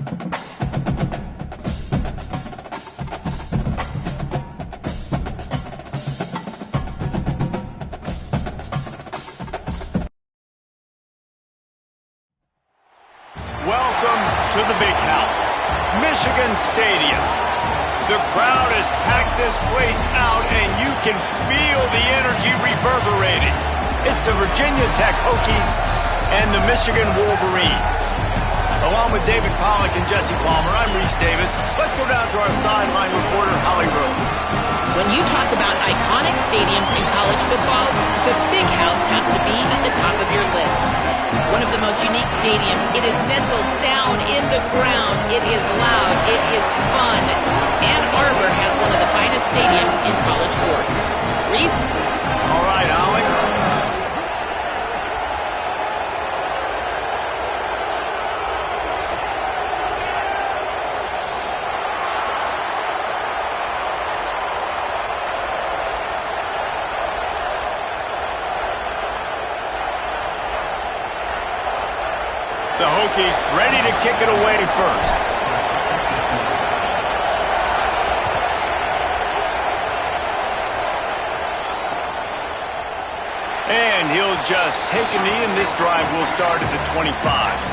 Welcome to the Big House, Michigan Stadium. The crowd has packed this place out, and you can feel the energy reverberating. It's the Virginia Tech Hokies and the Michigan Wolverines. Along with David Pollack and Jesse Palmer, I'm Reese Davis. Let's go down to our sideline reporter, Holly Rowe. When you talk about iconic stadiums in college football, the Big House has to be at the top of your list. One of the most unique stadiums. It is nestled down in the ground. It is loud. It is fun. Ann Arbor has one of the finest stadiums in college sports. Reese? All right, Holly. The Hokies ready to kick it away first. And he'll just take a knee, and this drive will start at the 25.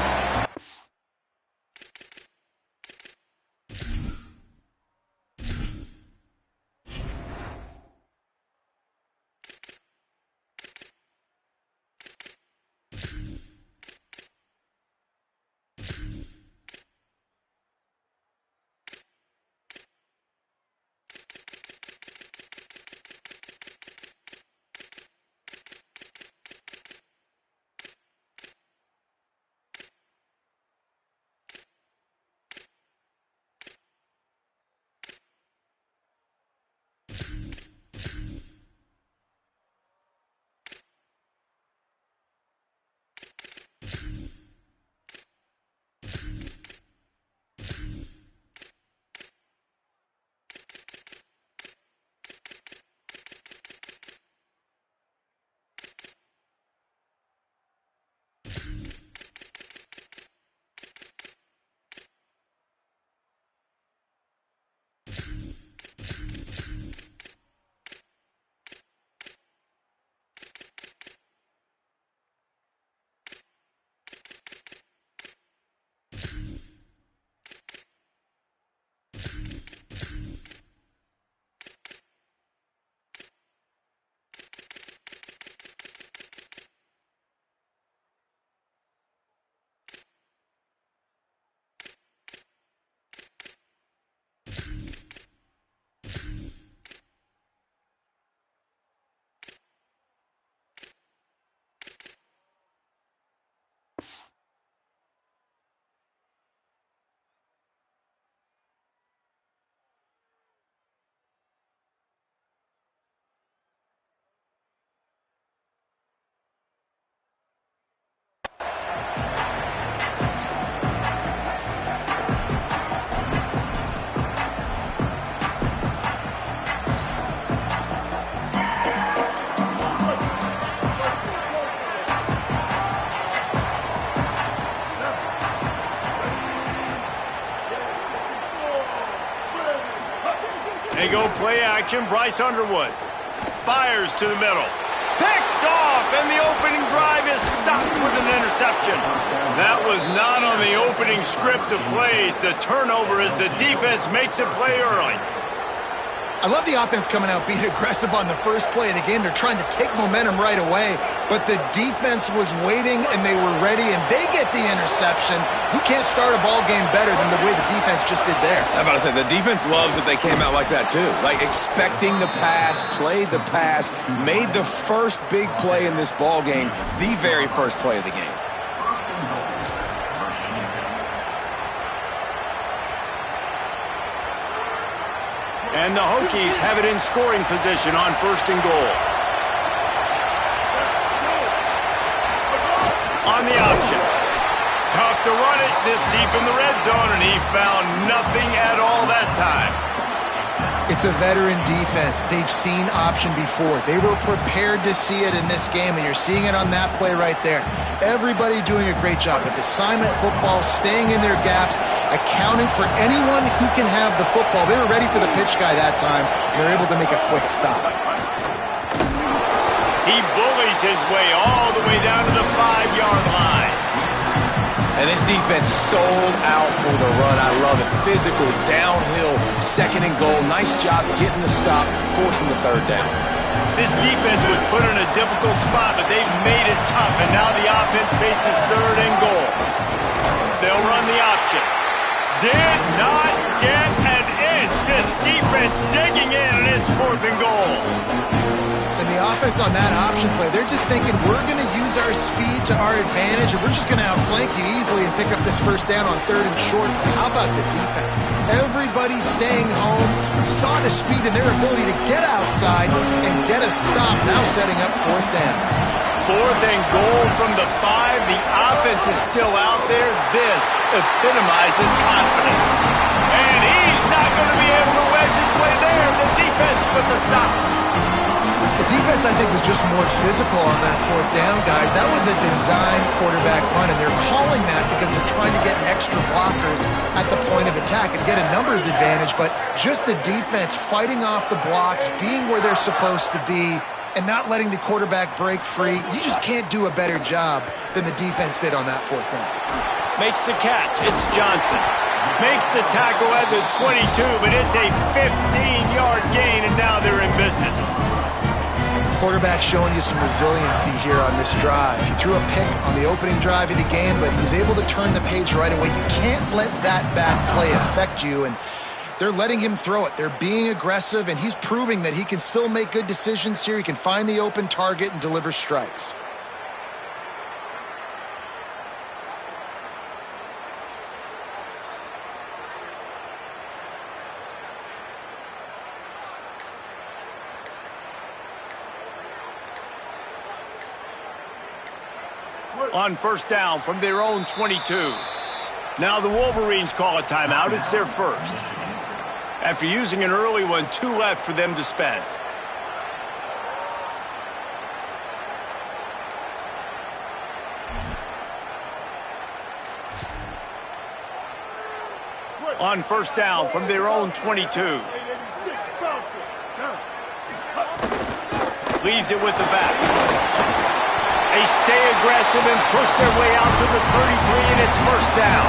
They go play action. Bryce Underwood fires to the middle. Picked off, and the opening drive is stopped with an interception. That was not on the opening script of plays. The turnover as the defense makes a play early. I love the offense coming out, being aggressive on the first play of the game. They're trying to take momentum right away, but the defense was waiting, and they were ready, and they get the interception. You can't start a ball game better than the way the defense just did there. I'm about to say, the defense loves that they came out like that, too. Like, expecting the pass, played the pass, made the first big play in this ball game, the very first play of the game. And the Hokies have it in scoring position on 1st and goal. On the option. Tough to run it this deep in the red zone, and he found nothing at all that time. It's a veteran defense. They've seen option before. They were prepared to see it in this game, and you're seeing it on that play right there. Everybody doing a great job with assignment football, staying in their gaps, accounting for anyone who can have the football. They were ready for the pitch guy that time, and they're able to make a quick stop. He bullies his way all the way down to the 5-yard line. And this defense sold out for the run. I love it. Physical, downhill, second and goal. Nice job getting the stop, forcing the third down. This defense was put in a difficult spot, but they've made it tough, and now the offense faces third and goal. They'll run the option. Did not get an inch. This defense digging in, and it's fourth and goal. And the offense on that option play, they're just thinking, we're going to use our speed to our advantage, and we're just going to outflank you easily and pick up this first down on third and short. How about the defense? Everybody's staying home. You saw the speed and their ability to get outside and get a stop, now setting up fourth down. Fourth and goal from the 5. The offense is still out there. This epitomizes confidence. And he's not going to be able to wedge his way there. The defense with the stop. The defense, I think, was just more physical on that fourth down, guys. That was a designed quarterback run, and they're calling that because they're trying to get extra blockers at the point of attack and get a numbers advantage, but just the defense fighting off the blocks, being where they're supposed to be, and not letting the quarterback break free. You just can't do a better job than the defense did on that fourth down. Makes the catch. It's Johnson. Makes the tackle at the 22, but it's a 15-yard gain, and now they're in business. Quarterback showing you some resiliency here on this drive. He threw a pick on the opening drive of the game, but he was able to turn the page right away. You can't let that bad play affect you, and they're letting him throw it. They're being aggressive, and he's proving that he can still make good decisions here. He can find the open target and deliver strikes. On first down from their own 22. Now the Wolverines call a timeout. It's their first. After using an early one, 2 left for them to spend. On first down from their own 22. Leaves it with the back. They stay aggressive and push their way out to the 33, and it's first down.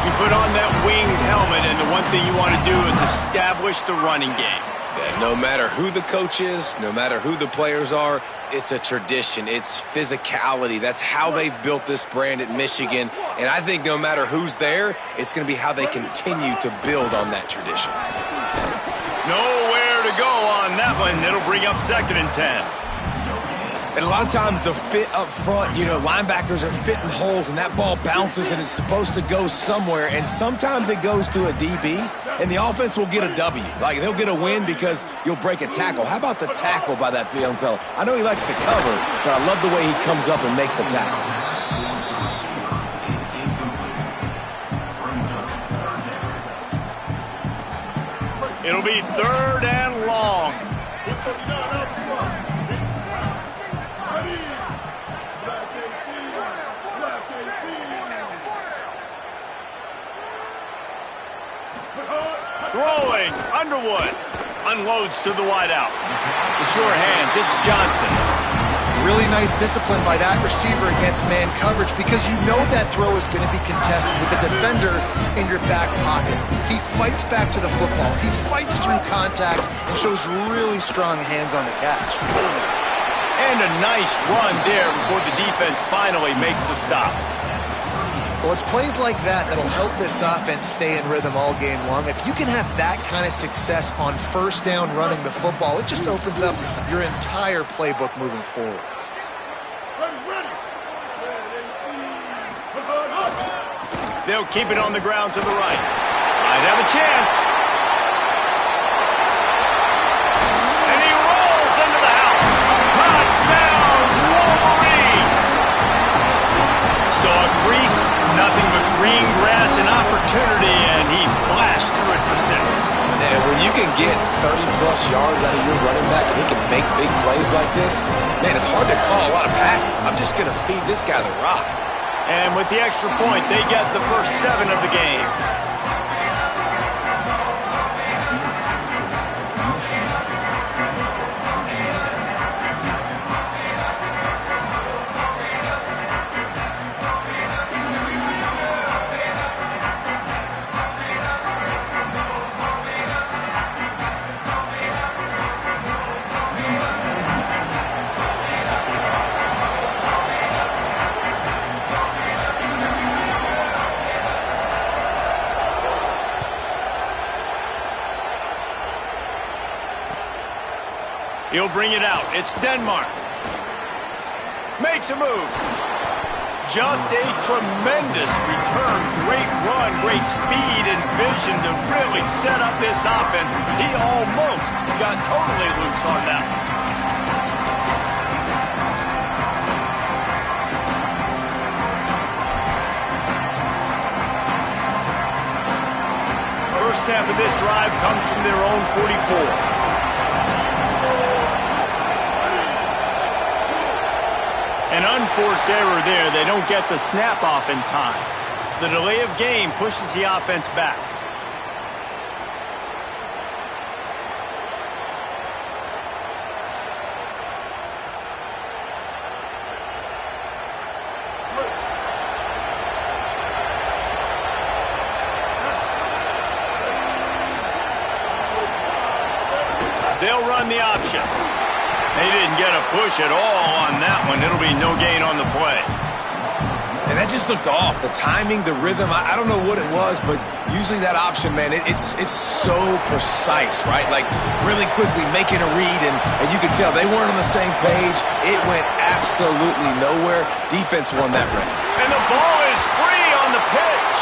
You put on that winged helmet, and the one thing you want to do is establish the running game. Yeah, no matter who the coach is, no matter who the players are, it's a tradition. It's physicality. That's how they've built this brand at Michigan. And I think no matter who's there, it's going to be how they continue to build on that tradition. Nowhere to go on that one. It'll bring up second and 10. And a lot of times the fit up front, you know, linebackers are fitting holes and that ball bounces and it's supposed to go somewhere. And sometimes it goes to a DB and the offense will get a W. Like they'll get a win because you'll break a tackle. How about the tackle by that young fella? I know he likes to cover, but I love the way he comes up and makes the tackle. It'll be third and long. Throwing, Underwood unloads to the wideout. The sure hands, it's Johnson. Really nice discipline by that receiver against man coverage because you know that throw is going to be contested with the defender in your back pocket. He fights back to the football. He fights through contact and shows really strong hands on the catch. And a nice run there before the defense finally makes the stop. Well, it's plays like that that'll help this offense stay in rhythm all game long. If you can have that kind of success on first down running the football, it just opens up your entire playbook moving forward. They'll keep it on the ground to the right. Might have a chance. And he rolls into the house. Touchdown, Wolverines! Saw a crease, nothing but green grass and opportunity, and he flashed through it for 6. And when you can get 30-plus yards out of your running back and he can make big plays like this, man, it's hard to call a lot of passes. I'm just going to feed this guy the rock. And with the extra point, they get the first 7 of the game. He'll bring it out. It's Denmark. Makes a move. Just a tremendous return. Great run, great speed and vision to really set up this offense. He almost got totally loose on that one. First snap of this drive comes from their own 44. An unforced error there. They don't get the snap off in time. The delay of game pushes the offense back. They'll run the option. They didn't get a push at all on that one. It'll be no gain on the play. And that just looked off. The timing, the rhythm, I don't know what it was, but usually that option, man, it's so precise, right? Like really quickly making a read, and you could tell they weren't on the same page. It went absolutely nowhere. Defense won that round. And the ball is free on the pitch.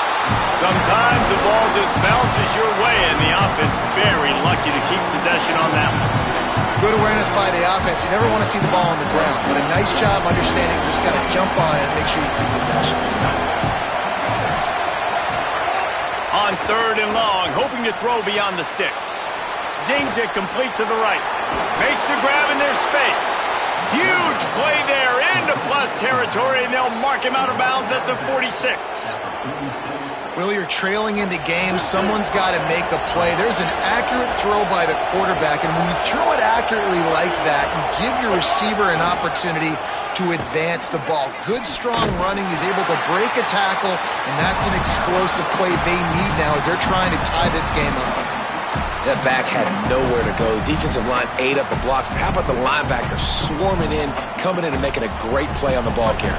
Sometimes the ball just bounces your way, and the offense very lucky to keep possession on that one. Good awareness by the offense. You never want to see the ball on the ground, but a nice job understanding you just got to jump on it and make sure you keep possession. On 3rd and long, hoping to throw beyond the sticks. Zings it complete to the right. Makes the grab in their space. Huge play there into plus territory, and they'll mark him out of bounds at the 46. Will, you're trailing into games. Someone's got to make a play. There's an accurate throw by the quarterback, and when you throw it accurately like that, you give your receiver an opportunity to advance the ball. Good, strong running. He's able to break a tackle, and that's an explosive play they need now as they're trying to tie this game up. That back had nowhere to go. The defensive line ate up the blocks, but how about the linebacker swarming in, coming in and making a great play on the ball carrier?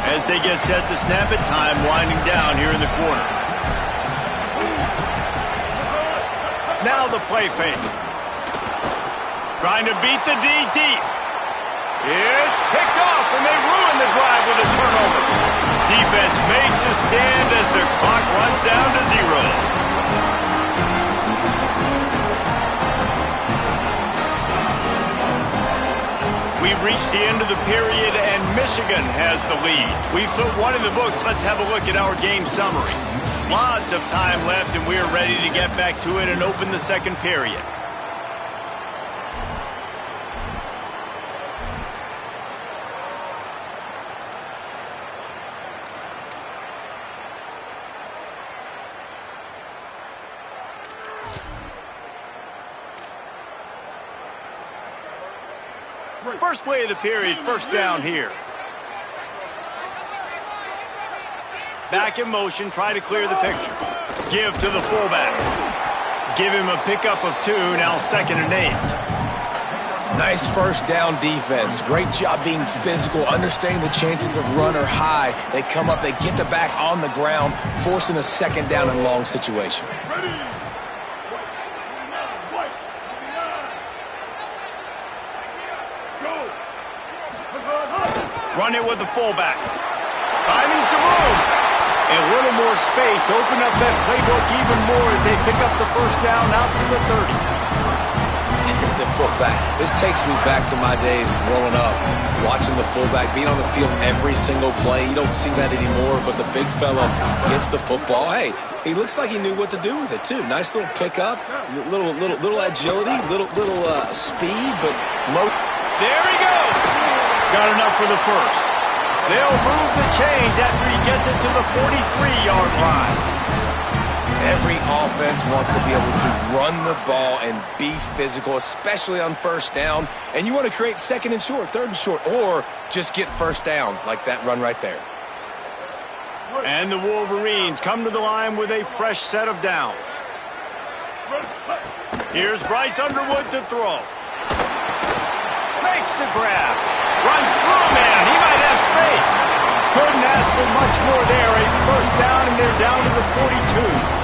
As they get set to snap it, time winding down here in the corner. Now the play fake. Trying to beat the D deep. It's picked off, and they ruin the drive with a turnover. Defense makes a stand as the clock runs down to 0. We've reached the end of the period, and Michigan has the lead. We've put one in the books. Let's have a look at our game summary. Lots of time left, and we're ready to get back to it and open the second period. First play of the period, first down here. Back in motion, try to clear the picture. Give to the fullback. Give him a pickup of 2, now 2nd and 8. Nice first down defense. Great job being physical, understanding the chances of run are high. They come up, they get the back on the ground, forcing a 2nd down and long situation. Run it with the fullback. Finding some room. A little more space. Open up that playbook even more as they pick up the first down out to the 30. The fullback. This takes me back to my days growing up, watching the fullback being on the field every single play. You don't see that anymore, but the big fella gets the football. Hey, He looks like he knew what to do with it, too. Nice little pickup, little agility, little speed, but low. There he goes. Got enough for the first. They'll move the chains after he gets it to the 43-yard line. Every offense wants to be able to run the ball and be physical, especially on first down. And you want to create second and short, third and short, or just get first downs like that run right there. And the Wolverines come to the line with a fresh set of downs. Here's Bryce Underwood to throw. Makes the grab. Runs through a man. He might have space. Couldn't ask for much more there. A first down, and they're down to the 42.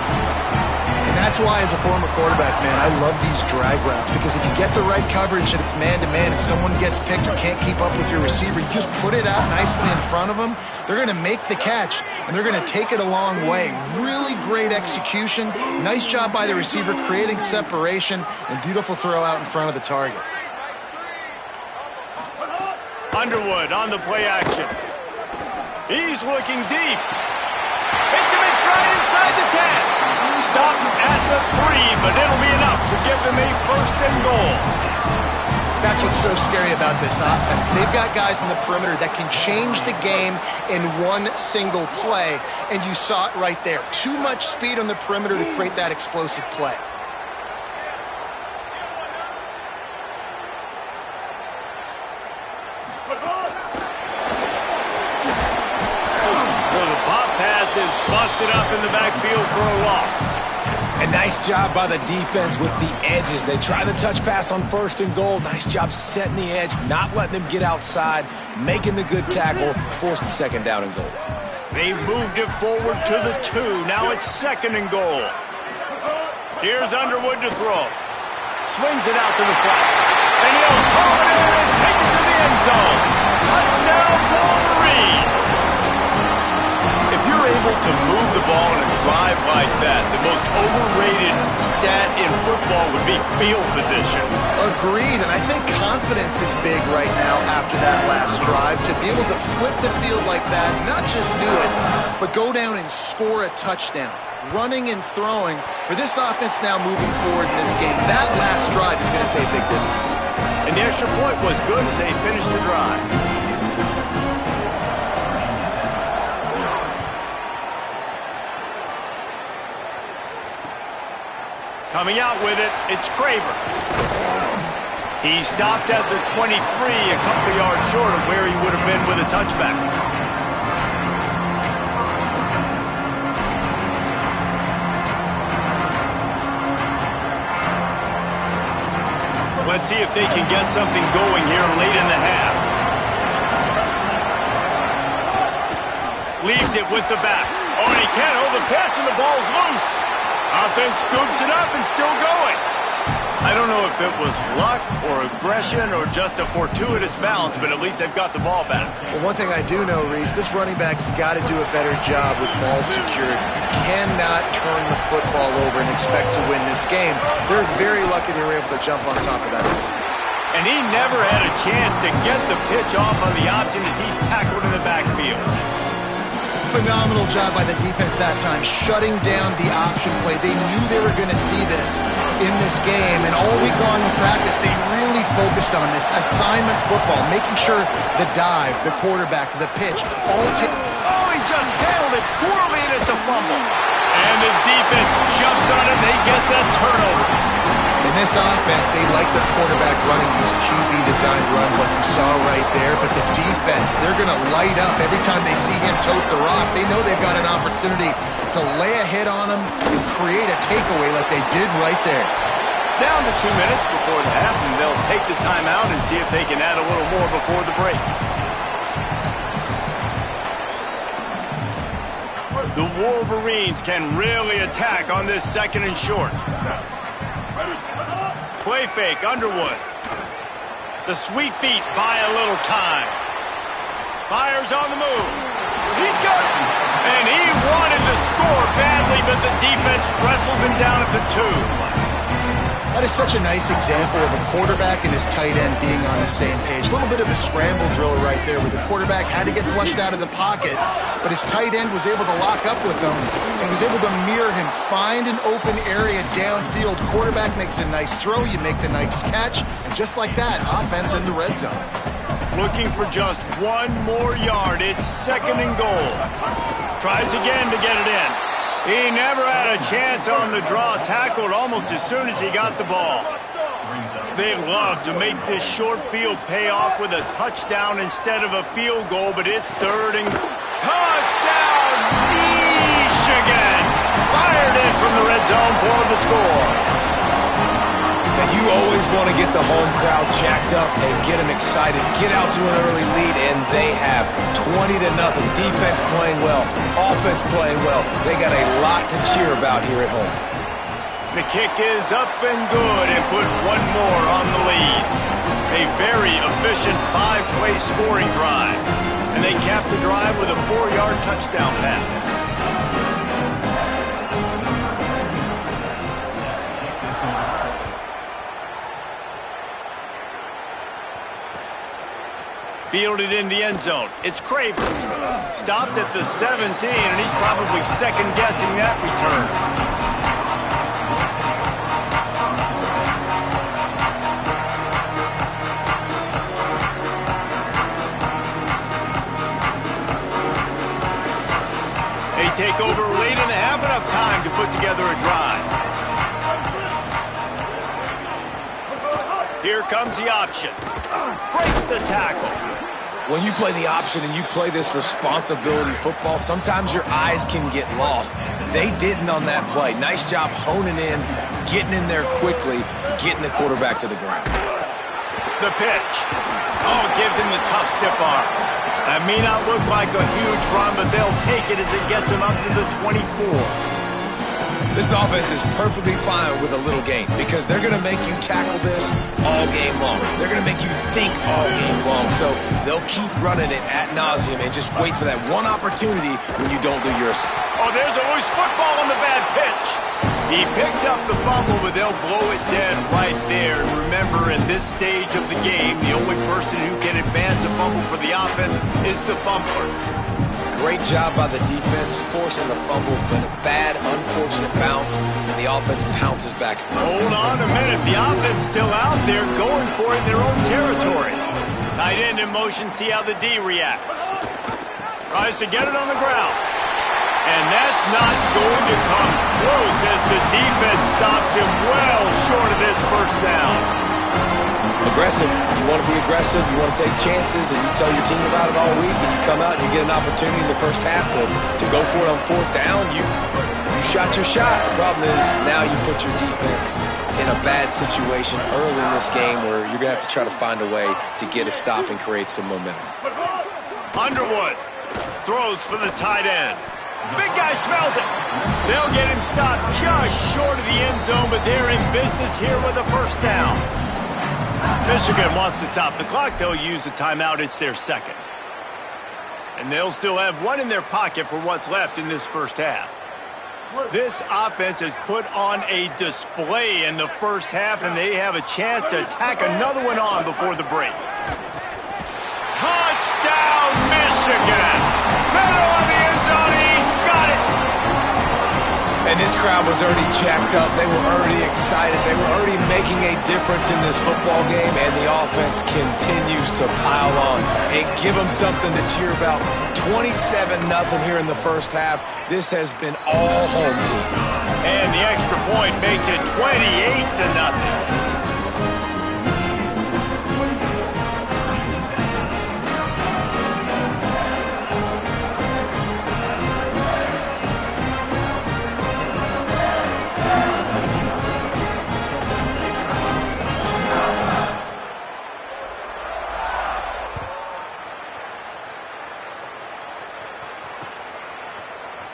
And that's why, as a former quarterback, man, I love these drag routes, because if you get the right coverage and it's man-to-man and someone gets picked or can't keep up with your receiver, you just put it out nicely in front of them. They're going to make the catch, and they're going to take it a long way. Really great execution. Nice job by the receiver creating separation, and beautiful throw out in front of the target. Underwood on the play action. He's looking deep. Hits him in stride inside the 10. Stop at the 3, but it'll be enough to give them a first and goal. That's what's so scary about this offense. They've got guys in the perimeter that can change the game in one single play, and you saw it right there. Too much speed on the perimeter to create that explosive play. Is busted up in the backfield for a loss. And nice job by the defense with the edges. They try the touch pass on first and goal. Nice job setting the edge, not letting him get outside, making the good tackle, forced the second down and goal. They've moved it forward to the 2. Now it's second and goal. Here's Underwood to throw. Swings it out to the flat. And he'll throw it in and take it to the end zone. Touchdown, Wolverines! If you're able to move the ball in a drive like that, the most overrated stat in football would be field position. Agreed, and I think confidence is big right now after that last drive. To be able to flip the field like that, not just do it, but go down and score a touchdown. Running and throwing for this offense now moving forward in this game. That last drive is going to pay big dividends. And the extra point was good as they finished the drive. Coming out with it, it's Craver. He stopped at the 23, a couple yards short of where he would have been with a touchback. Let's see if they can get something going here late in the half. Leaves it with the back. Oh, and he can't hold the pitch, and the ball's loose. Offense scoops it up and still going. I don't know if it was luck or aggression or just a fortuitous bounce, but at least they've got the ball back. Well, one thing I do know, Reese, this running back's got to do a better job with ball security. You cannot turn the football over and expect to win this game. They're very lucky they were able to jump on top of that. And he never had a chance to get the pitch off on the option as he's tackled in the backfield. Phenomenal job by the defense that time, shutting down the option play. They knew they were going to see this in this game, and all week long in practice, they really focused on this assignment football, making sure the dive, the quarterback, the pitch, all take. Oh, he just handled it poorly, and it's a fumble. And the defense jumps on it, and they get that turnover. In this offense, they like their quarterback running these QB-designed runs like you saw right there, but the defense, they're going to light up every time they see him tote the rock. They know they've got an opportunity to lay a hit on him and create a takeaway like they did right there. Down to 2 minutes before the half, and they'll take the timeout and see if they can add a little more before the break. The Wolverines can really attack on this second and short. Play fake, Underwood. The sweet feet buy a little time. Fires on the move. He's got it. And he wanted to score badly, but the defense wrestles him down at the 2. That is such a nice example of a quarterback and his tight end being on the same page. A little bit of a scramble drill right there where the quarterback had to get flushed out of the pocket, but his tight end was able to lock up with him and was able to mirror him, find an open area downfield. Quarterback makes a nice throw, you make the nice catch, and just like that, offense in the red zone. Looking for just one more yard. It's 2nd and goal. Tries again to get it in. He never had a chance on the draw. Tackled almost as soon as he got the ball. They'd love to make this short field pay off with a touchdown instead of a field goal, but it's 3rd and touchdown, Michigan! Fired in from the red zone for the score. Now, you always want to get the home crowd jacked up and get them excited. Get out to an early lead, and they have 20-0. Defense playing well, offense playing well. They got a lot to cheer about here at home. The kick is up and good and put one more on the lead. A very efficient 5-play scoring drive. And they cap the drive with a 4-yard touchdown pass. Fielded in the end zone. It's Craver. Stopped at the 17, and he's probably second-guessing that return. They take over late and have enough time to put together a drive. Here comes the option. Breaks the tackle. When you play the option and you play this responsibility football, sometimes your eyes can get lost. They didn't on that play. Nice job honing in, getting in there quickly, getting the quarterback to the ground. The pitch. Oh, gives him the tough stiff arm. That may not look like a huge run, but they'll take it as it gets him up to the 24. This offense is perfectly fine with a little gain because they're going to make you tackle this all game long. They're going to make you think all game long. So they'll keep running it ad nauseum and just wait for that one opportunity when you don't do yours. Oh, there's a loose football on the bad pitch. He picks up the fumble, but they'll blow it dead right there. And remember, at this stage of the game, the only person who can advance a fumble for the offense is the fumbler. Great job by the defense, forcing the fumble, but a bad, unfortunate bounce, and the offense pounces back. Hold on a minute. The offense still out there going for it in their own territory. Tight end in motion, see how the D reacts. Tries to get it on the ground. And that's not going to come close as the defense stops him well short of this first down. Aggressive. You want to be aggressive. You want to take chances, and you tell your team about it all week, and you come out and you get an opportunity in the first half to go for it on 4th down. You shot your shot. The problem is now you put your defense in a bad situation early in this game where you're going to have to try to find a way to get a stop and create some momentum. Underwood throws for the tight end. Big guy smells it. They'll get him stopped just short of the end zone, but they're in business here with a first down. Michigan wants to stop the clock. They'll use the timeout. It's their second. And they'll still have one in their pocket for what's left in this first half. This offense has put on a display in the first half, and they have a chance to tack another one on before the break. Touchdown, Michigan! Middle of the end zone, he's got it! And this crowd was already jacked up. They were already excited. They were already making a difference in this football game, and the offense continues to pile on and give them something to cheer about. 27-0 here in the first half. This has been all home team. And the extra point makes it 28-0.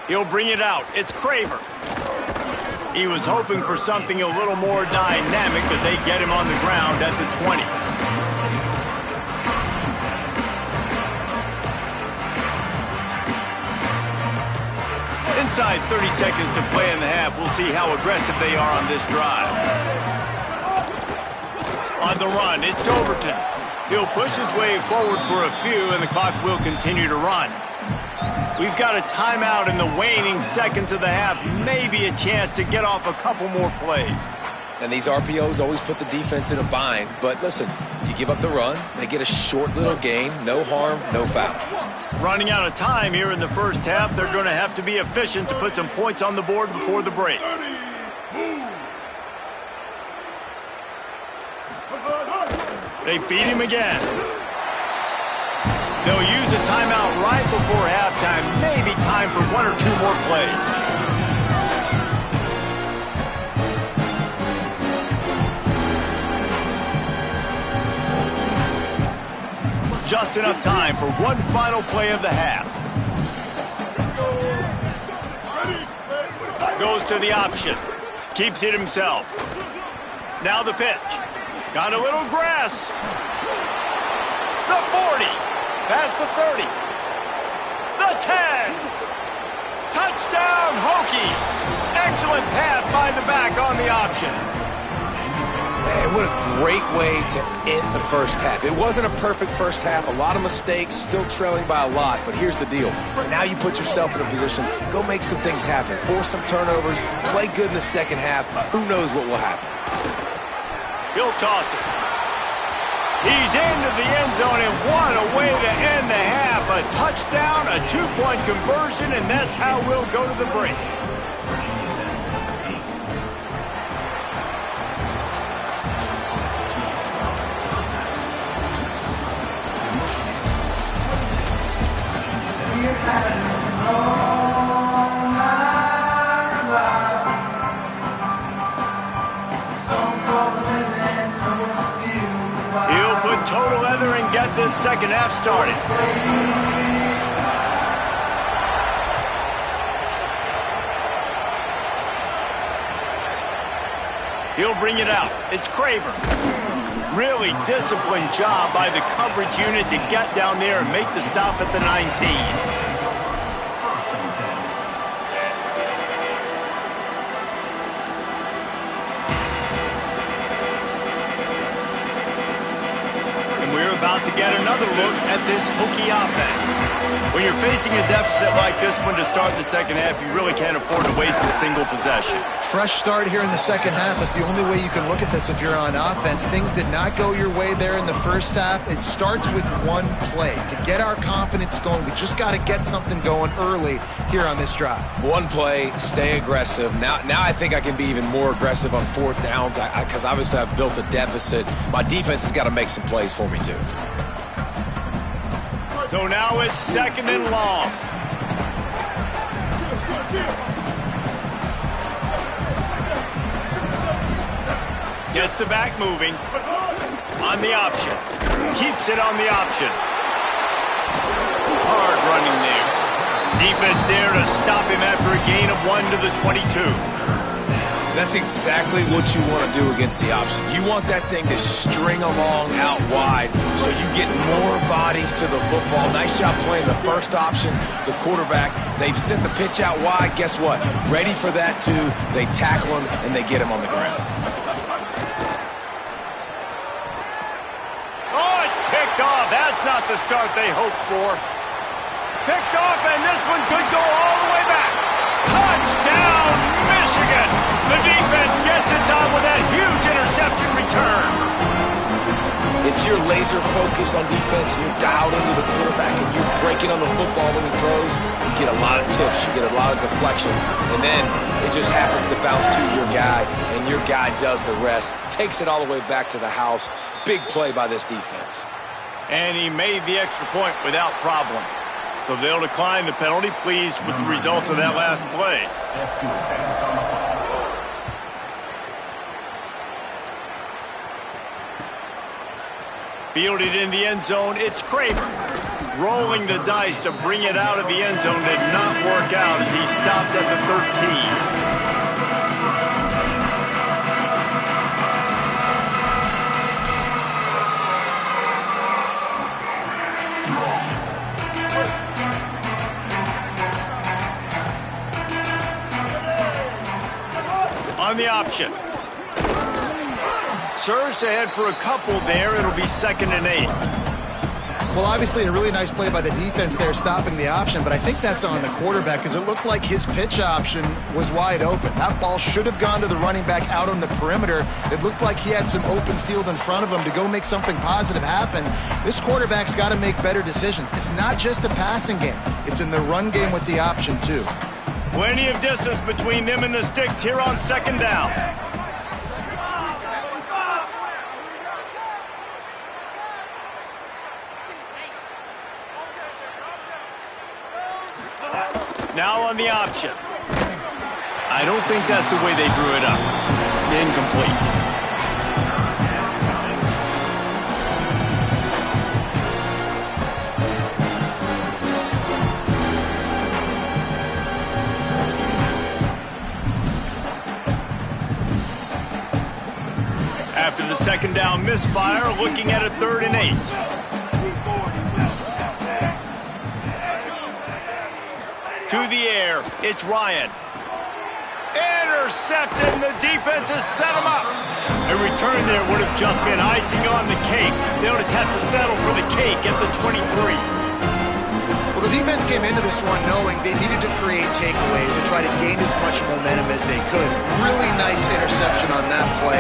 He'll bring it out. It's Craver. He was hoping for something a little more dynamic, but they get him on the ground at the 20. Inside 30 seconds to play in the half. We'll see how aggressive they are on this drive. On the run, it's Overton. He'll push his way forward for a few, and the clock will continue to run. We've got a timeout in the waning seconds of the half. Maybe a chance to get off a couple more plays. And these RPOs always put the defense in a bind. But listen, you give up the run, they get a short little gain, no harm, no foul. Running out of time here in the first half, they're going to have to be efficient to put some points on the board before the break. They feed him again. They'll use a timeout right before halftime. Maybe time for one or two more plays. Just enough time for one final play of the half. Goes to the option. Keeps it himself. Now the pitch. Got a little grass. The 40. Past the 30. The 10. Touchdown, Hokies. Excellent pass by the back on the option. Man, what a great way to end the first half. It wasn't a perfect first half. A lot of mistakes, still trailing by a lot. But here's the deal. Now you put yourself in a position, go make some things happen. Force some turnovers, play good in the second half. Who knows what will happen? He'll toss it. He's into the end zone, and what a way to end the half. A touchdown, a two-point conversion, and that's how we'll go to the break. He'll put total leather and get this second half started. He'll bring it out. It's Craver. Really disciplined job by the coverage unit to get down there and make the stop at the 19. About to get another look at this Hokie offense. When you're facing a deficit like this one to start the second half, you really can't afford to waste a single possession. Fresh start here in the second half. That's the only way you can look at this if you're on offense. Things did not go your way there in the first half. It starts with one play. To get our confidence going, we just got to get something going early here on this drive. One play, stay aggressive. Now I think I can be even more aggressive on fourth downs because obviously I've built a deficit. My defense has got to make some plays for me too. So now it's second and long. Gets the back moving. On the option. Keeps it on the option. Hard running there. Defense there to stop him after a gain of 1 to the 22. That's exactly what you want to do against the option. You want that thing to string along out wide so you get more bodies to the football. Nice job playing the first option, the quarterback. They've sent the pitch out wide. Guess what? Ready for that too. They tackle him and they get him on the ground. Oh, it's picked off. That's not the start they hoped for. Picked off, and this one could go all the way back. Touchdown, Michigan! The defense gets it done with that huge interception return. If you're laser focused on defense and you're dialed into the quarterback and you're breaking on the football when he throws, you get a lot of tips, you get a lot of deflections, and then it just happens to bounce to your guy, and your guy does the rest, takes it all the way back to the house. Big play by this defense. And he made the extra point without problem. So they'll decline the penalty, pleased with the results of that last play. Fielded in the end zone, it's Craver. Rolling the dice to bring it out of the end zone did not work out as he stopped at the 13. On the option. surge to head for a couple there. It'll be 2nd and 8. Well, obviously a really nice play by the defense there stopping the option, but I think that's on the quarterback because it looked like his pitch option was wide open. That ball should have gone to the running back out on the perimeter. It looked like he had some open field in front of him to go make something positive happen. This quarterback's got to make better decisions. It's not just the passing game. It's in the run game with the option, too. Plenty of distance between them and the sticks here on 2nd down. Now on the option. I don't think that's the way they drew it up. Incomplete. After the 2nd down misfire, looking at a 3rd and 8. To the air, it's Ryan. Intercepted, and the defense has set him up. A return there would have just been icing on the cake. They'll just have to settle for the cake at the 23. Well, the defense came into this one knowing they needed to create takeaways to try to gain as much momentum as they could. Really nice interception on that play.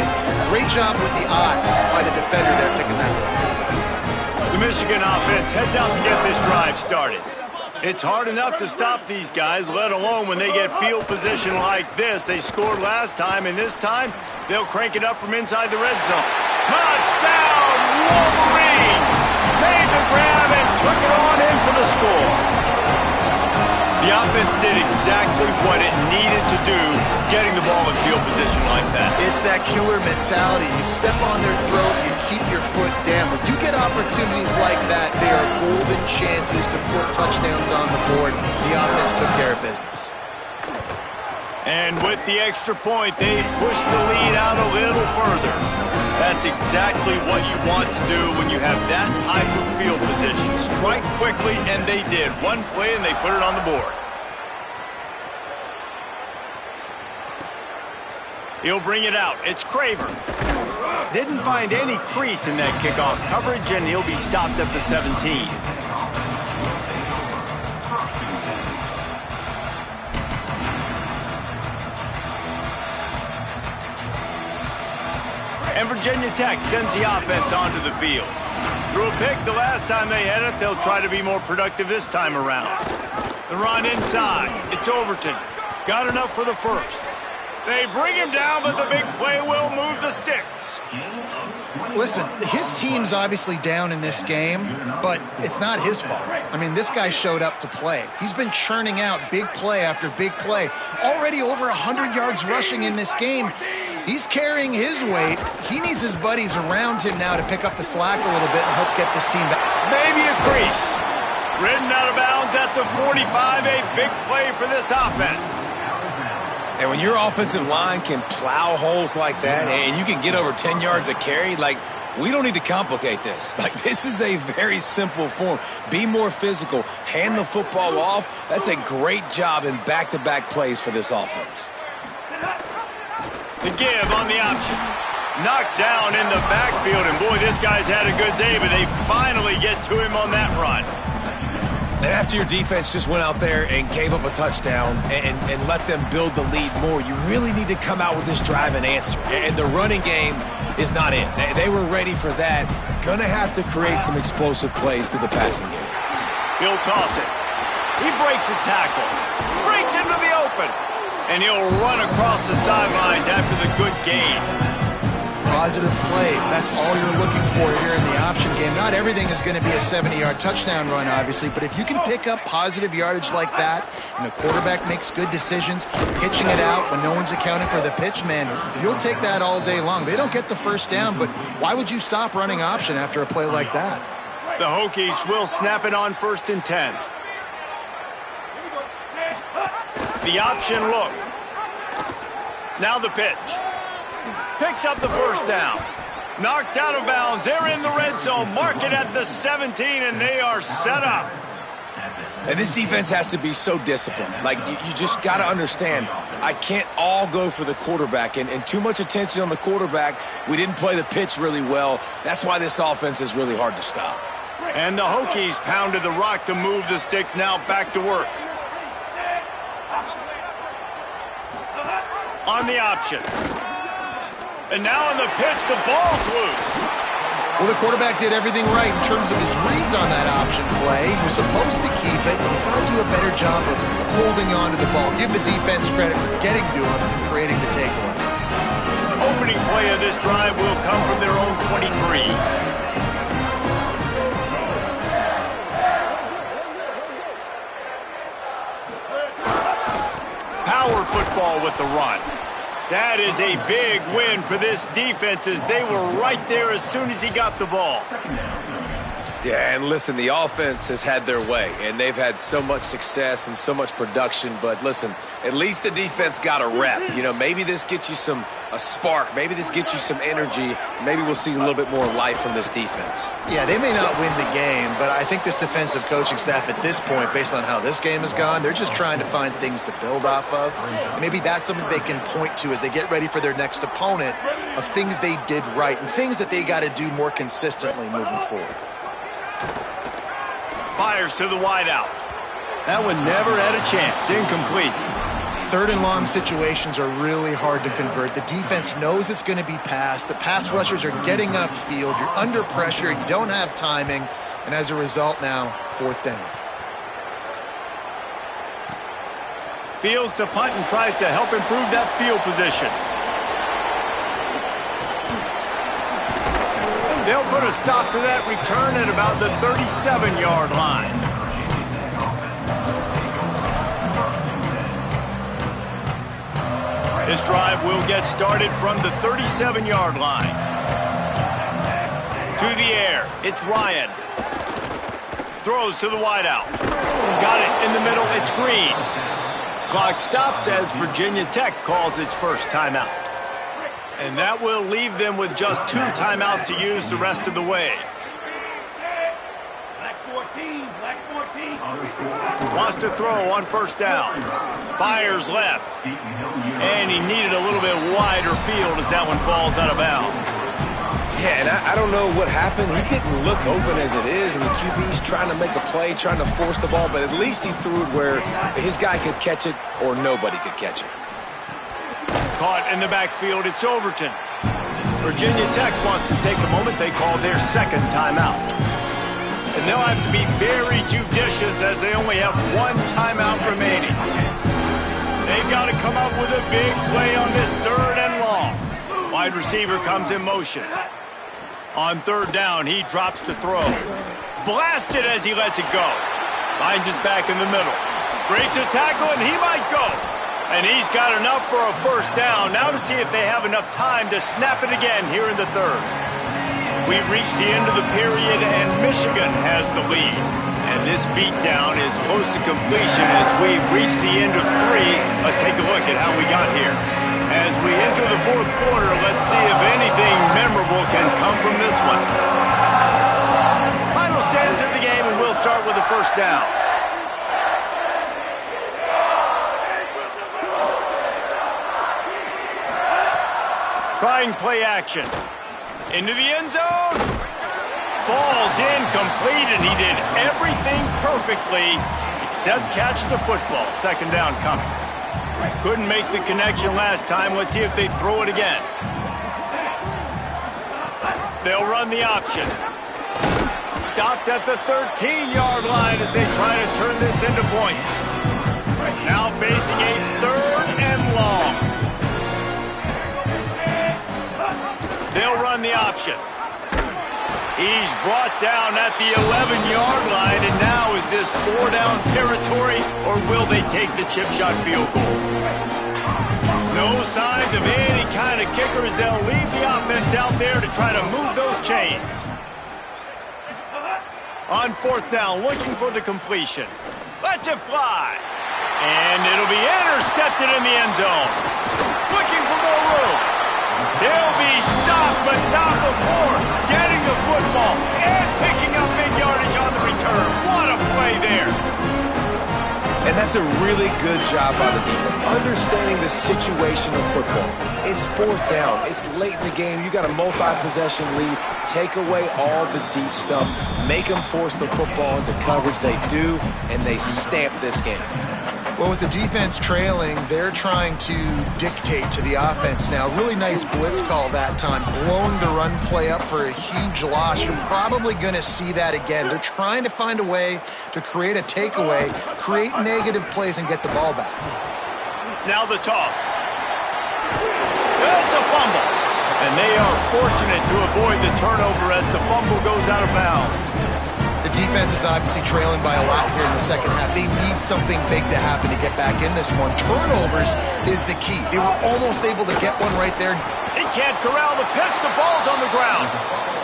Great job with the eyes by the defender there picking that up. The Michigan offense heads out to get this drive started. It's hard enough to stop these guys, let alone when they get field position like this. They scored last time, and this time they'll crank it up from inside the red zone. Touchdown, Wolverines! Made the grab and took it on in for the score. The offense did exactly what it needed to do, getting the ball in field position like that. It's that killer mentality. You step on their throat, you keep your foot down. When you get opportunities like that, they are golden chances to put touchdowns on the board. The offense took care of business. And with the extra point, they push the lead out a little further. That's exactly what you want to do when you have that type of field position. Strike quickly, and they did. One play, and they put it on the board. He'll bring it out. It's Craver. Didn't find any crease in that kickoff coverage, and he'll be stopped at the 17. And Virginia Tech sends the offense onto the field. Threw a pick the last time they had it. They'll try to be more productive this time around. The run inside. It's Overton. Got enough for the first. They bring him down, but the big play will move the sticks. Listen, his team's obviously down in this game, but it's not his fault. I mean, this guy showed up to play. He's been churning out big play after big play. Already over 100 yards rushing in this game. He's carrying his weight. He needs his buddies around him now to pick up the slack a little bit and help get this team back. Maybe a crease. Ridden out of bounds at the 45, a big play for this offense. And when your offensive line can plow holes like that and you can get over 10 yards a carry, like, we don't need to complicate this. Like, this is a very simple form. Be more physical. Hand the football off. That's a great job in back-to-back plays for this offense. The give on the option. Knocked down in the backfield, and boy, this guy's had a good day, but they finally get to him on that run. And after your defense just went out there and gave up a touchdown and let them build the lead more, you really need to come out with this drive and answer. And the running game is not in. They were ready for that. Gonna have to create some explosive plays through the passing game. He'll toss it. He breaks a tackle. Breaks into the open. And he'll run across the sidelines after the good gain. Positive plays, that's all you're looking for here in the option game. Not everything is going to be a 70-yard touchdown run, obviously, but if you can pick up positive yardage like that, and the quarterback makes good decisions, pitching it out when no one's accounting for the pitch, man, you'll take that all day long. They don't get the first down, but why would you stop running option after a play like that? The Hokies will snap it on 1st and 10. The option look. Now the pitch. Picks up the first down. Knocked out of bounds. They're in the red zone. Mark it at the 17, and they are set up. And this defense has to be so disciplined. Like, you just got to understand, I can't all go for the quarterback. And too much attention on the quarterback. We didn't play the pitch really well. That's why this offense is really hard to stop. And the Hokies pounded the rock to move the sticks, now back to work. On the option. And now on the pitch, the ball's loose. Well, the quarterback did everything right in terms of his reads on that option play. He was supposed to keep it, but he's got to do a better job of holding on to the ball. Give the defense credit for getting to him and creating the takeaway. Opening play of this drive will come from their own 23. Power football with the run. That is a big win for this defense as they were right there as soon as he got the ball. Yeah, and listen, the offense has had their way, and they've had so much success and so much production. But listen, at least the defense got a rep. You know, maybe this gets you a spark. Maybe this gets you some energy. Maybe we'll see a little bit more life from this defense. Yeah, they may not win the game, but I think this defensive coaching staff at this point, based on how this game has gone, they're just trying to find things to build off of. And maybe that's something they can point to as they get ready for their next opponent of things they did right and things that they got to do more consistently moving forward. Fires to the wideout. That one never had a chance. Incomplete. Third and long situations are really hard to convert. The defense knows it's going to be passed. The pass rushers are getting upfield. You're under pressure. You don't have timing. And as a result now, fourth down. Fields to punt and tries to help improve that field position. They'll put a stop to that return at about the 37-yard line. This drive will get started from the 37-yard line. To the air, it's Ryan. Throws to the wideout. Got it in the middle, it's Green. Clock stops as Virginia Tech calls its first timeout. And that will leave them with just 2 timeouts to use the rest of the way. Black 14, Black 14. Wants to throw on first down. Fires left. And he needed a little bit wider field as that one falls out of bounds. Yeah, and I don't know what happened. He didn't look open as it is, and the QB's trying to make a play, trying to force the ball, but at least he threw it where his guy could catch it or nobody could catch it. Caught in the backfield, it's Overton. Virginia Tech wants to take a moment. They call their second timeout. And they'll have to be very judicious as they only have 1 timeout remaining. They've got to come up with a big play on this third and long. Wide receiver comes in motion. On third down, he drops to throw. Blasted as he lets it go. Finds his back in the middle. Breaks a tackle, and he might go. And he's got enough for a first down. Now to see if they have enough time to snap it again here in the third. We've reached the end of the period, and Michigan has the lead. And this beatdown is close to completion as we've reached the end of 3. Let's take a look at how we got here. As we enter the fourth quarter, let's see if anything memorable can come from this one. Final stands of the game, and we'll start with the first down. Trying play action. Into the end zone. Falls incomplete, and he did everything perfectly except catch the football. Second down coming. Couldn't make the connection last time. Let's see if they throw it again. They'll run the option. Stopped at the 13-yard line as they try to turn this into points. Now facing a third and long. They'll run the option. He's brought down at the 11-yard line, and now is this 4-down territory, or will they take the chip shot field goal? No signs of any kind of kickers. They'll leave the offense out there to try to move those chains. On fourth down, looking for the completion. Lets it fly. And it'll be intercepted in the end zone. Looking for more room. They'll be stopped, but not before getting the football and picking up big yardage on the return. What a play there. And that's a really good job by the defense, understanding the situation of football. It's fourth down. It's late in the game. You got a multi-possession lead. Take away all the deep stuff. Make them force the football into coverage. They do, and they stamp this game. Well, with the defense trailing, they're trying to dictate to the offense now. Really nice blitz call that time, blowing the run play up for a huge loss. You're probably going to see that again. They're trying to find a way to create a takeaway, create negative plays, and get the ball back. Now the toss. It's a fumble. And they are fortunate to avoid the turnover as the fumble goes out of bounds. The defense is obviously trailing by a lot here in the second half. They need something big to happen to get back in this one. Turnovers is the key. They were almost able to get one right there. They can't corral the pitch. The ball's on the ground.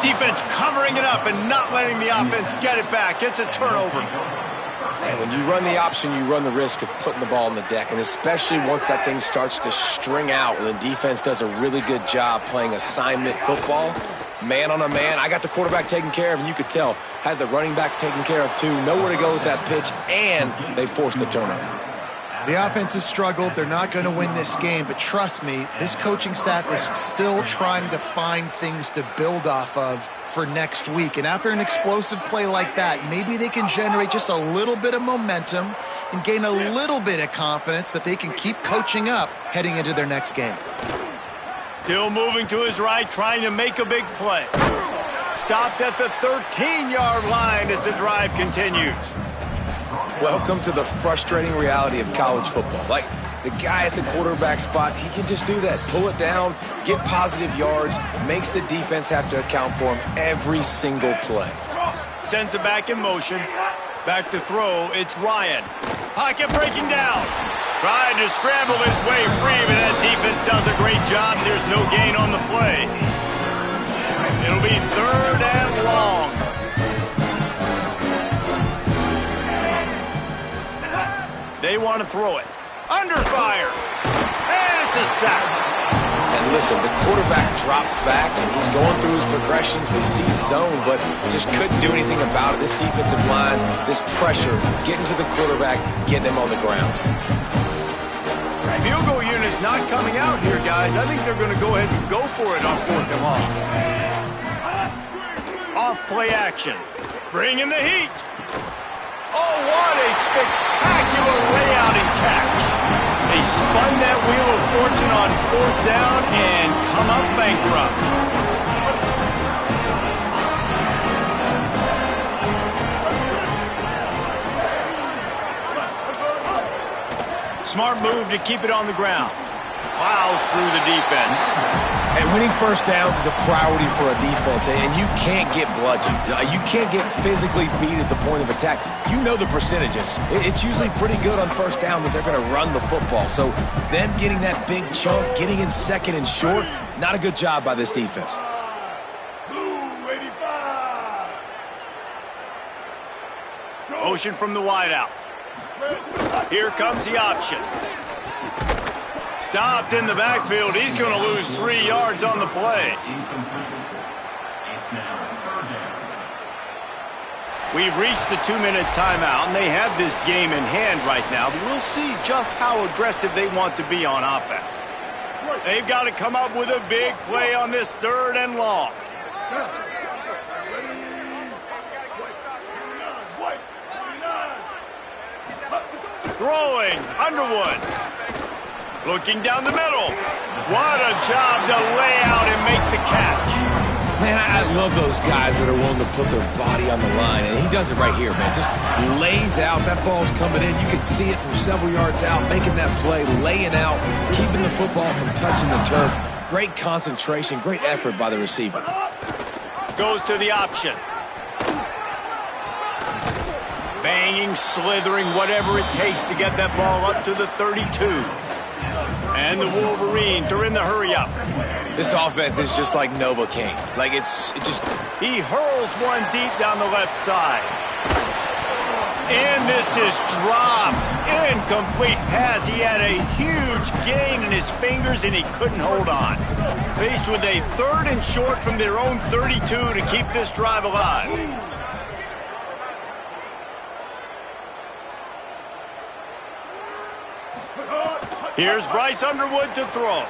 Defense covering it up and not letting the offense get it back. It's a turnover. And when you run the option, you run the risk of putting the ball on the deck, and especially once that thing starts to string out, and the defense does a really good job playing assignment football. Man on a man, I got the quarterback taken care of, and you could tell, had the running back taken care of too. Nowhere to go with that pitch, and they forced the turnover. The offense has struggled. They're not going to win this game, but trust me, this coaching staff is still trying to find things to build off of for next week. And after an explosive play like that, maybe they can generate just a little bit of momentum and gain a little bit of confidence that they can keep coaching up heading into their next game. Still moving to his right, trying to make a big play. Stopped at the 13-yard line as the drive continues. Welcome to the frustrating reality of college football. Like, the guy at the quarterback spot, he can just do that. Pull it down, get positive yards, makes the defense have to account for him every single play. Sends it back in motion. Back to throw, it's Ryan. Pocket breaking down. Trying to scramble his way free, but that defense does a great job. There's no gain on the play. It'll be 3rd and long. They want to throw it. Under fire. And it's a sack. And listen, the quarterback drops back, and he's going through his progressions. We see zone, but just couldn't do anything about it. This defensive line, this pressure, getting to the quarterback, getting him on the ground. Field goal unit's not coming out here, guys. I think they're going to go ahead and go for it on 4th and long. Off play action. Bringing the heat. Oh, what a spectacular layout and catch. They spun that wheel of fortune on 4th down and come up bankrupt. Smart move to keep it on the ground. Plows through the defense. And winning first downs is a priority for a defense, and you can't get bludgeoned. You can't get physically beat at the point of attack. You know the percentages. It's usually pretty good on first down that they're going to run the football. So them getting that big chunk, getting in 2nd and short, not a good job by this defense. Blue 85. Motion from the wideout. Here comes the option. Stopped in the backfield. He's going to lose 3 yards on the play. We've reached the 2-minute timeout, and they have this game in hand right now. But we'll see just how aggressive they want to be on offense. They've got to come up with a big play on this 3rd and long. Throwing, Underwood. Looking down the middle. What a job to lay out and make the catch. Man, I love those guys that are willing to put their body on the line, and he does it right here, man. Just lays out. That ball's coming in. You can see it from several yards out, making that play, laying out, keeping the football from touching the turf. Great concentration, great effort by the receiver. Goes to the option. Banging, slithering, whatever it takes to get that ball up to the 32. And the Wolverines are in the hurry-up. This offense is just like Novocaine. Like, He hurls one deep down the left side. And this is dropped. Incomplete pass. He had a huge gain in his fingers, and he couldn't hold on. Faced with a 3rd and short from their own 32 to keep this drive alive. Here's Bryce Underwood to throw.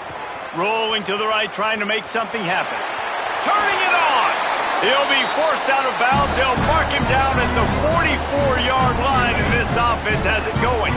Rolling to the right, trying to make something happen. Turning it on. He'll be forced out of bounds. They'll mark him down at the 44-yard line, and this offense has it going.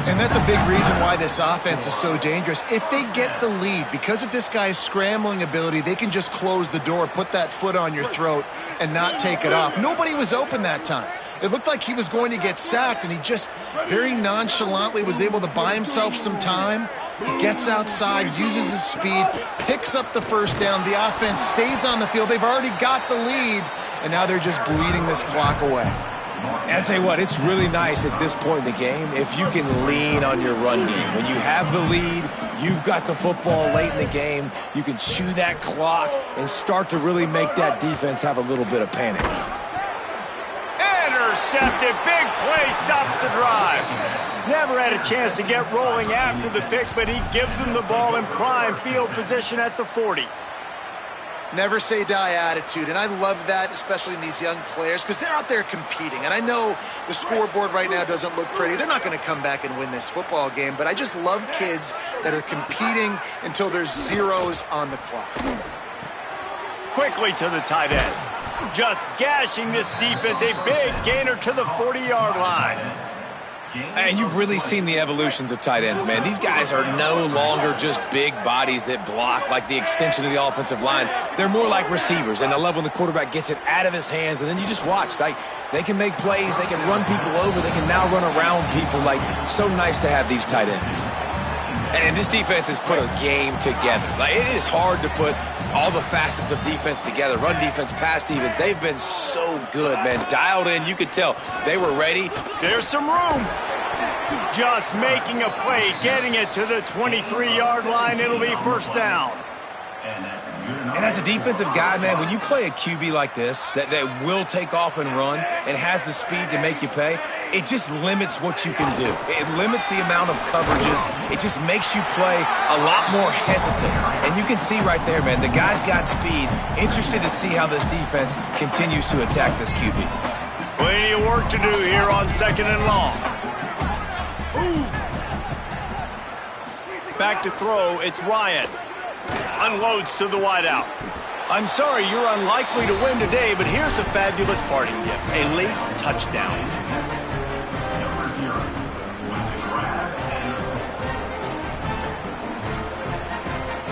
And that's a big reason why this offense is so dangerous. If they get the lead, because of this guy's scrambling ability, they can just close the door, put that foot on your throat, and not take it off. Nobody was open that time. It looked like he was going to get sacked, and he just very nonchalantly was able to buy himself some time. He gets outside, uses his speed, picks up the first down. The offense stays on the field. They've already got the lead, and now they're just bleeding this clock away. And I'll tell you what, it's really nice at this point in the game if you can lean on your run game. When you have the lead, you've got the football late in the game, you can chew that clock and start to really make that defense have a little bit of panic. Intercepted. Big play stops the drive. Never had a chance to get rolling after the pick, but he gives them the ball in prime field position at the 40. Never say die attitude, and I love that, especially in these young players, because they're out there competing. And I know the scoreboard right now doesn't look pretty. They're not going to come back and win this football game, but I just love kids that are competing until there's zeros on the clock. Quickly to the tight end. Just gashing this defense, a big gainer to the 40-yard line. And you've really seen the evolutions of tight ends, man. These guys are no longer just big bodies that block like the extension of the offensive line. They're more like receivers, and I love when the quarterback gets it out of his hands, and then you just watch. Like, they can make plays, they can run people over, they can now run around people. Like, so nice to have these tight ends. And this defense has put a game together. Like, it is hard to put all the facets of defense together. Run defense, pass defense. They've been so good, man. Dialed in. You could tell they were ready. There's some room. Just making a play, getting it to the 23-yard line. It'll be first down. And as a defensive guy, man, when you play a QB like this that will take off and run and has the speed to make you pay, it just limits what you can do. It limits the amount of coverages. It just makes you play a lot more hesitant. And you can see right there, man, the guy's got speed. Interested to see how this defense continues to attack this QB. Plenty of work to do here on second and long. Back to throw, it's Ryan. Unloads to the wideout. I'm sorry, you're unlikely to win today, but here's a fabulous parting gift. A late touchdown.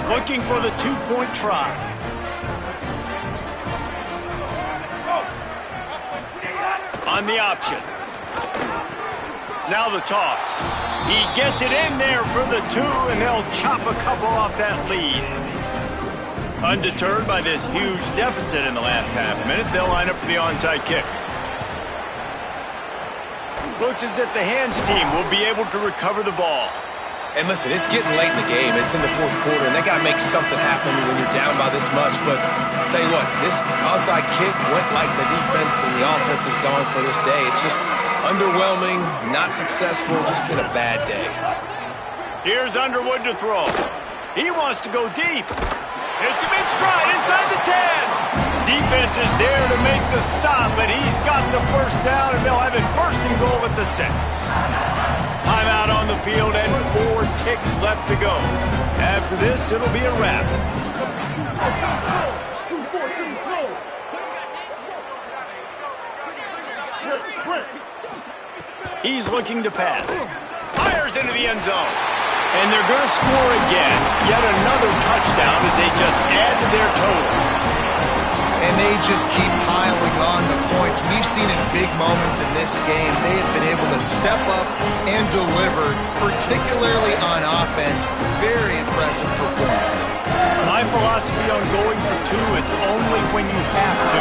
Looking for the two-point try. On the option. Now the toss. He gets it in there for the two, and they'll chop a couple off that lead. Undeterred by this huge deficit in the last half minute, they'll line up for the onside kick. Looks as if the hands team will be able to recover the ball. And listen, it's getting late in the game. It's in the fourth quarter, and they got to make something happen when you're down by this much. But I'll tell you what, this onside kick went like the defense and the offense is gone for this day. It's just underwhelming, not successful, just been a bad day. Here's Underwood to throw. He wants to go deep. Hits him in stride inside the 10. Defense is there to make the stop, but he's got the first down, and they'll have it first and goal at the 6. Timeout on the field and 4 ticks left to go. After this, it'll be a wrap. He's looking to pass. Fires into the end zone. And they're going to score again. Yet another touchdown as they just add to their total. And they just keep piling on the points. We've seen in big moments in this game, they have been able to step up and deliver, particularly on offense. Very impressive performance. My philosophy on going for 2 is only when you have to.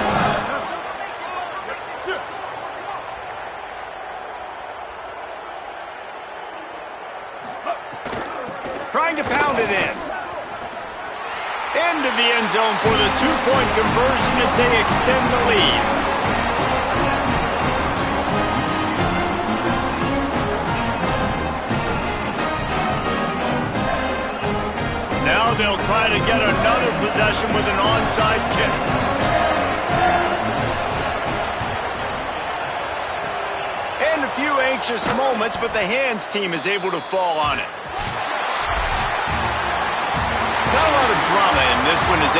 Trying to pound it in. Into the end zone for the 2-point conversion as they extend the lead. Now they'll try to get another possession with an onside kick. And spawned a few anxious moments, but the hands team is able to fall on it. Not a lot of drama in this one as